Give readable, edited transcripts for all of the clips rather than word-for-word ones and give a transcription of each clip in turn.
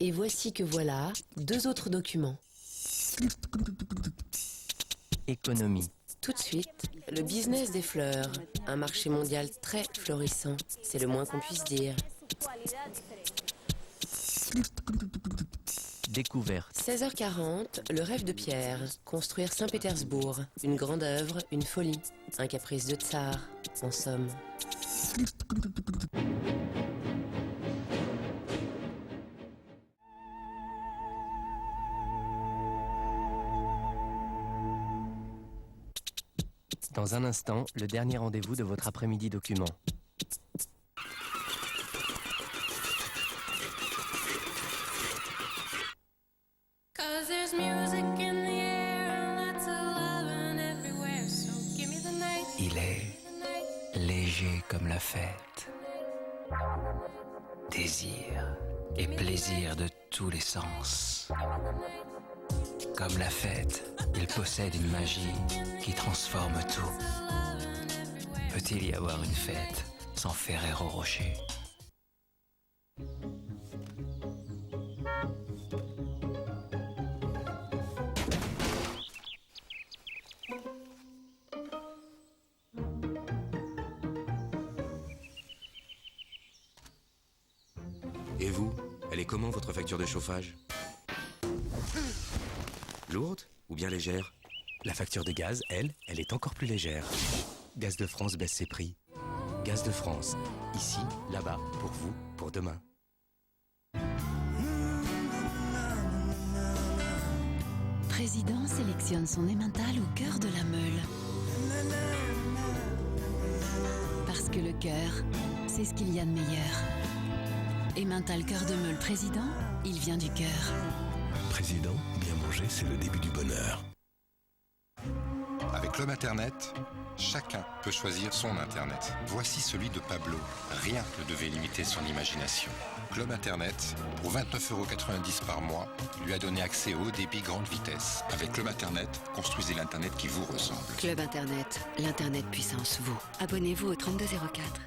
Et voici que voilà 2 autres documents. Économie. Tout de suite, le business des fleurs. Un marché mondial très florissant, c'est le moins qu'on puisse dire. Découverte. 16h40, le rêve de Pierre. Construire Saint-Pétersbourg. Une grande œuvre, une folie. Un caprice de tsar, en somme. Dans un instant, le dernier rendez-vous de votre après-midi document. Il est léger comme la fête. Désir et plaisir de tous les sens. Comme la fête, il possède une magie qui transforme tout. Peut-il y avoir une fête sans Ferrero Rocher? Et vous, elle est comment votre facture de chauffage? Lourde ou bien légère? La facture de gaz, elle est encore plus légère. Gaz de France baisse ses prix. Gaz de France, ici, là-bas, pour vous, pour demain. Président sélectionne son emmental au cœur de la Meule. Parce que le cœur, c'est ce qu'il y a de meilleur. Emmental cœur de Meule Président, il vient du cœur. Président, bien manger, c'est le début du bonheur. Avec Club Internet, chacun peut choisir son Internet. Voici celui de Pablo. Rien ne devait limiter son imagination. Club Internet, pour 29,90 € par mois, lui a donné accès au haut débit grande vitesse. Avec Club Internet, construisez l'Internet qui vous ressemble. Club Internet, l'Internet puissance vous. Abonnez-vous au 3204.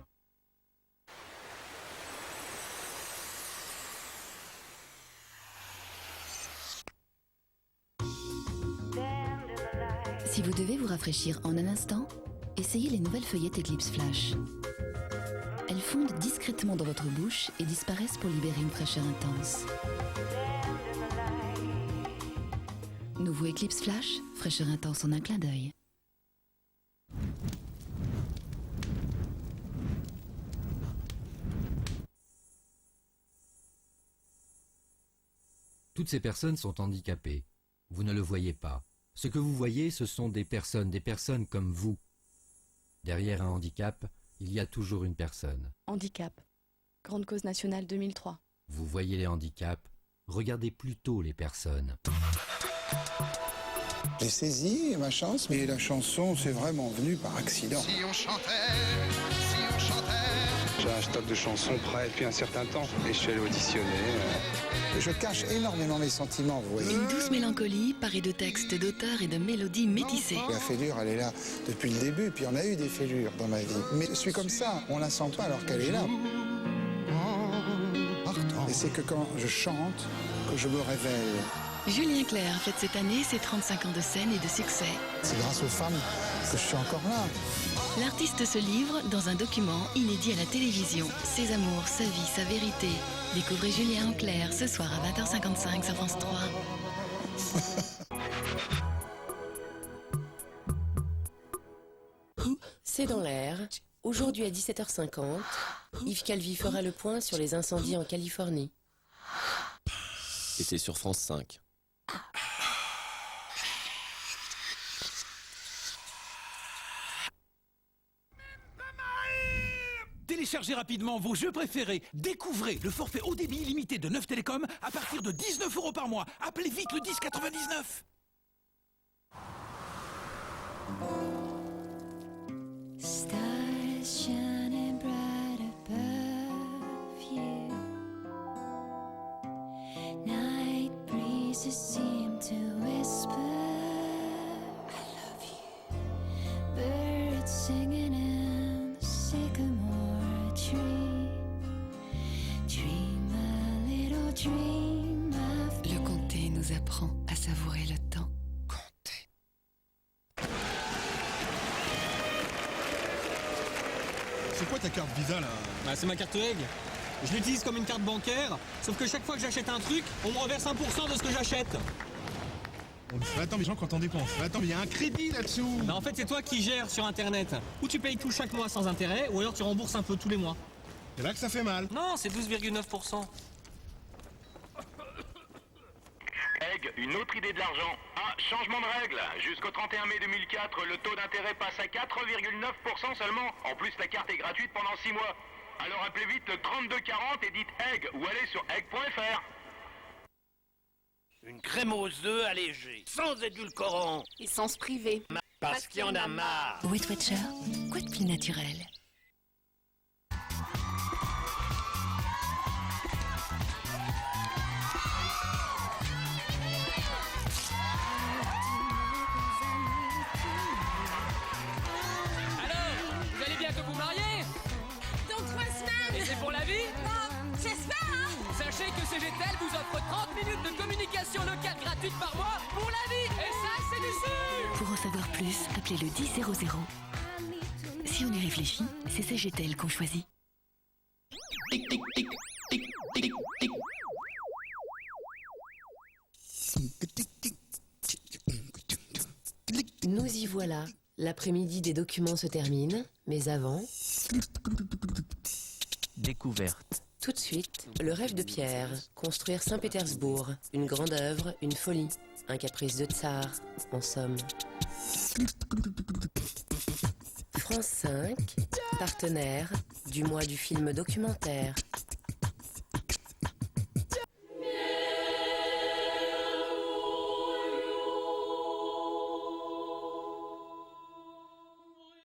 Si vous devez vous rafraîchir en un instant, essayez les nouvelles feuillettes Eclipse Flash. Elles fondent discrètement dans votre bouche et disparaissent pour libérer une fraîcheur intense. Nouveau Eclipse Flash, fraîcheur intense en un clin d'œil. Toutes ces personnes sont handicapées. Vous ne le voyez pas. Ce que vous voyez, ce sont des personnes comme vous. Derrière un handicap, il y a toujours une personne. Handicap. Grande cause nationale 2003. Vous voyez les handicaps, regardez plutôt les personnes. J'ai saisi ma chance, mais la chanson, c'est vraiment venu par accident. Si on chantait. J'ai un stock de chansons prêt depuis un certain temps et je suis allé auditionner. Je cache énormément mes sentiments, vous voyez. Une douce mélancolie parée de textes d'auteurs et de mélodies métissées. La fêlure, elle est là depuis le début, puis on a eu des fêlures dans ma vie. Mais je suis comme ça, on la sent pas alors qu'elle est là. Et c'est que quand je chante, que je me révèle. Julien Clerc fête cette année ses 35 ans de scène et de succès. C'est grâce aux femmes que je suis encore là. L'artiste se livre dans un document inédit à la télévision. Ses amours, sa vie, sa vérité. Découvrez Julien en clair ce soir à 20h55 sur France 3. C'est dans l'air. Aujourd'hui à 17h50, Yves Calvi fera le point sur les incendies en Californie. Et c'est sur France 5. Téléchargez rapidement vos jeux préférés. Découvrez le forfait haut débit illimité de Neuf Télécom à partir de 19 € par mois. Appelez vite le 1099. Stars shining bright above you. Night breezes seem to whisper, I love you. Birds singing in the sycamore tree. Dream a little dream. apprend à savourer le temps. C'est quoi ta carte Visa là? Bah c'est ma carte Egg. Je l'utilise comme une carte bancaire, sauf que chaque fois que j'achète un truc, on me reverse 1% de ce que j'achète. Attends, mais gens quand on dépense. Attends, mais il y a un crédit là-dessous. Bah en fait c'est toi qui gères sur internet. Ou tu payes tout chaque mois sans intérêt, ou alors tu rembourses un peu tous les mois. C'est là que ça fait mal. Non, c'est 12,9%. Egg, une autre idée de l'argent. Ah, changement de règle. Jusqu'au 31 mai 2004, le taux d'intérêt passe à 4,9% seulement. En plus, la carte est gratuite pendant 6 mois. Alors appelez vite le 3240 et dites Egg ou allez sur egg.fr. Une crème aux œufs allégée, sans édulcorant. Essence privée. Parce qu'il y en a marre. Weight Watcher, quoi de plus naturel? Vous allez bientôt vous marier? Dans 3 semaines. Et c'est pour la vie? Non, j'espère, hein. Sachez que CGTEL vous offre 30 minutes de communication locale gratuite par mois pour la vie. Et ça, c'est du sûr. Pour en savoir plus, appelez le 10 00. Si on y réfléchit, c'est CGTEL qu'on choisit. Nous y voilà. L'après-midi des documents se termine, mais avant... Découverte. Tout de suite, le rêve de Pierre, construire Saint-Pétersbourg, une grande œuvre, une folie, un caprice de tsar, en somme. France 5, partenaire du mois du film documentaire.